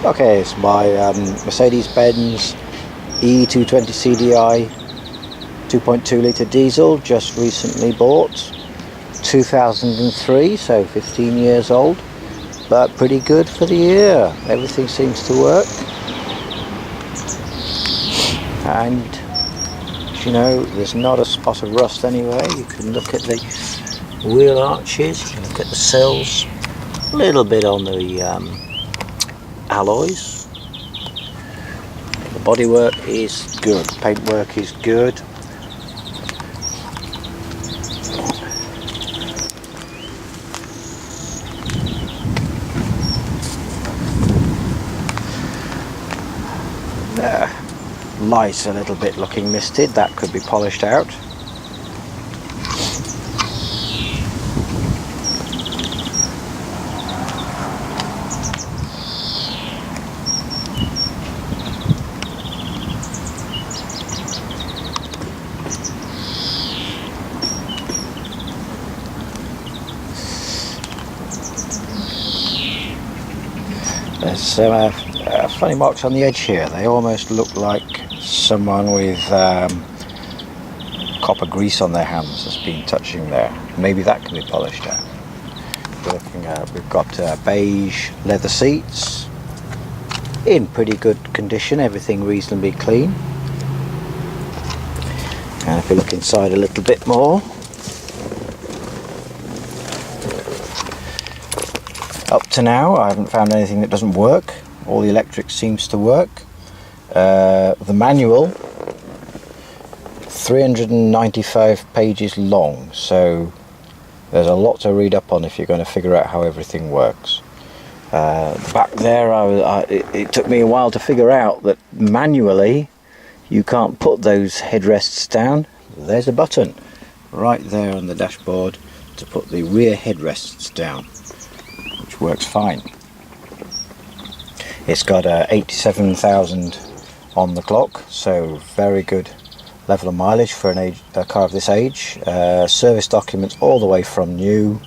Okay, it's my Mercedes-Benz E220 CDI 2.2 litre diesel, just recently bought, 2003, so 15 years old, but pretty good for the year. Everything seems to work, and you know, there's not a spot of rust anywhere. You can look at the wheel arches, you can look at the sills, a little bit on the alloys. The bodywork is good, paintwork is good. Light's a little bit looking misted, that could be polished out. There's some funny marks on the edge here. They almost look like someone with copper grease on their hands has been touching there. Maybe that can be polished out. We've got beige leather seats in pretty good condition, everything reasonably clean. And if we look inside a little bit more, up to now I haven't found anything that doesn't work. All the electric seems to work. The manual, 395 pages long, so there's a lot to read up on if you're going to figure out how everything works. The back there, it took me a while to figure out that manually you can't put those headrests down. There's a button right there on the dashboard to put the rear headrests down, which works fine. It's got 87,000 on the clock, so very good level of mileage for a car of this age. Service documents all the way from new,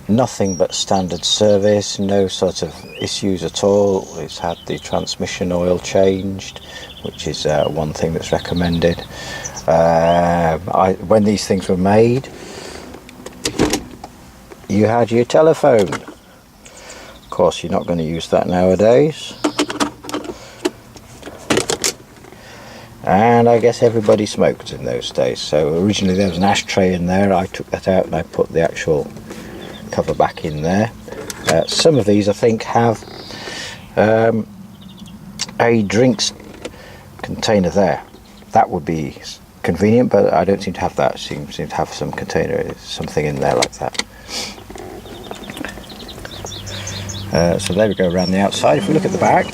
nothing but standard service, no sort of issues at all. It's had the transmission oil changed, which is one thing that's recommended. When these things were made, you had your telephone. Of course, you're not going to use that nowadays. And I guess everybody smoked in those days, so originally there was an ashtray in there. I took that out and I put the actual cover back in there. Some of these I think have a drinks container there. That would be convenient, but I don't seem to have that. Seem to have some container, something in there like that. So there we go around the outside. If we look at the back,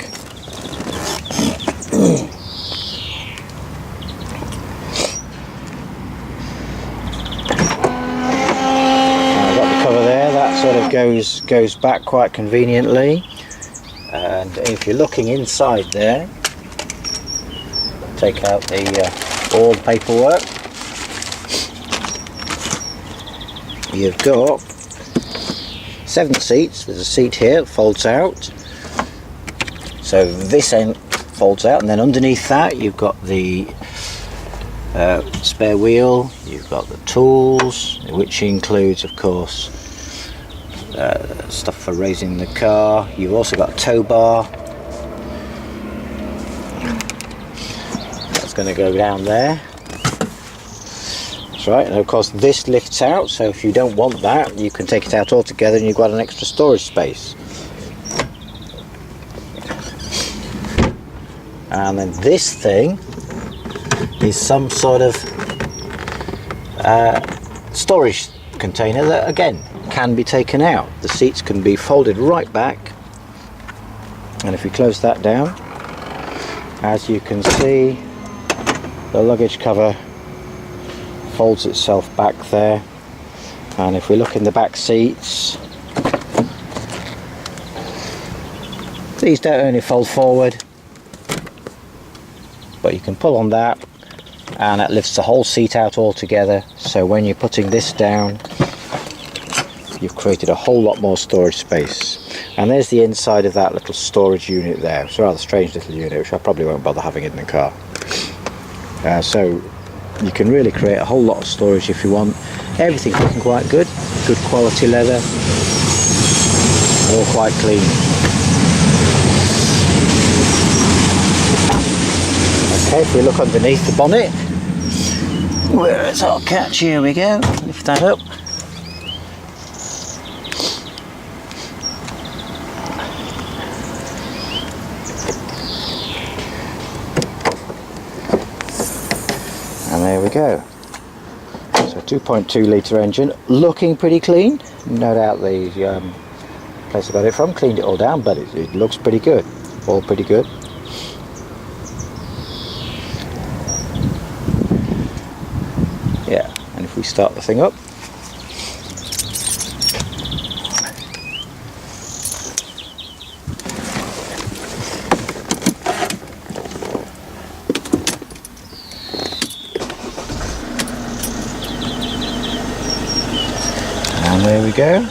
I've got the cover there. That sort of goes back quite conveniently. And if you're looking inside there, take out all the paperwork. You've got 7 seats. There's a seat here that folds out, so this end folds out, and then underneath that you've got the spare wheel, you've got the tools, which includes of course stuff for raising the car. You've also got a tow bar that's going to go down there. Right, and of course this lifts out, so if you don't want that you can take it out altogether and you've got an extra storage space. And then this thing is some sort of storage container that again can be taken out. The seats can be folded right back, and if we close that down, as you can see, the luggage cover folds itself back there. And if we look in the back seats, these don't only fold forward, but you can pull on that and it lifts the whole seat out altogether. So when you're putting this down, you've created a whole lot more storage space. And there's the inside of that little storage unit there. It's a rather strange little unit, which I probably won't bother having in the car. So you can really create a whole lot of storage if you want. Everything's looking quite good. Good quality leather. All quite clean. Okay, if we look underneath the bonnet, where is our catch? Here we go. Lift that up. And there we go. So 2.2 litre engine, looking pretty clean. No doubt the place I got it from cleaned it all down, but it looks pretty good. All pretty good. Yeah, and if we start the thing up, and there we go.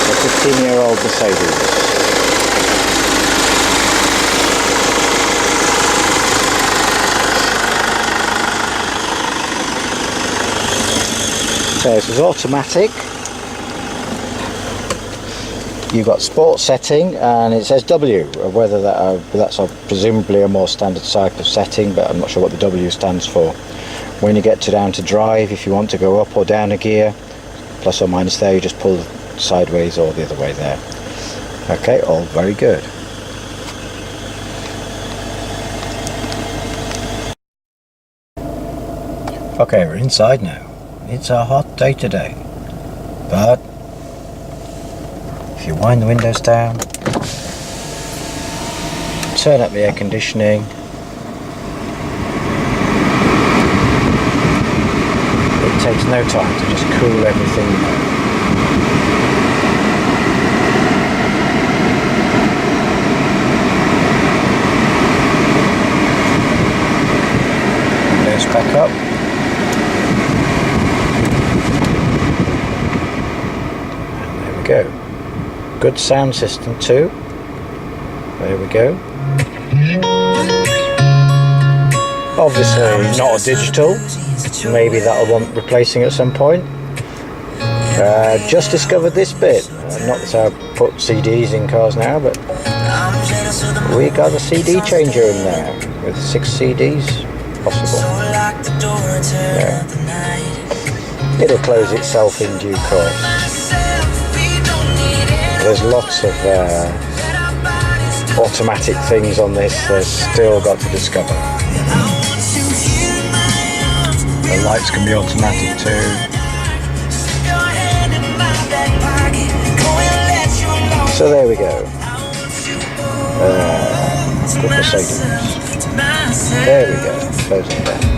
A 15-year-old Mercedes. So this is automatic. You've got sport setting and it says W, whether that's presumably a more standard type of setting, but I'm not sure what the W stands for. When you get down to drive, if you want to go up or down a gear, plus or minus there, you just pull sideways or the other way there. Okay, all very good. Okay, we're inside now. It's a hot day today, but if you wind the windows down, turn up the air conditioning, it takes no time to just cool everything down. Windows back up. And there we go. Good sound system too. There we go. Obviously not a digital. Maybe that'll want replacing at some point. Just discovered this bit. Not that I put CDs in cars now, but we got a CD changer in there with 6 CDs possible. Yeah. It'll close itself in due course. There's lots of automatic things on this that's still got to discover. The lights can be automatic too. So there we go. Good Mercedes. There we go. Closing down.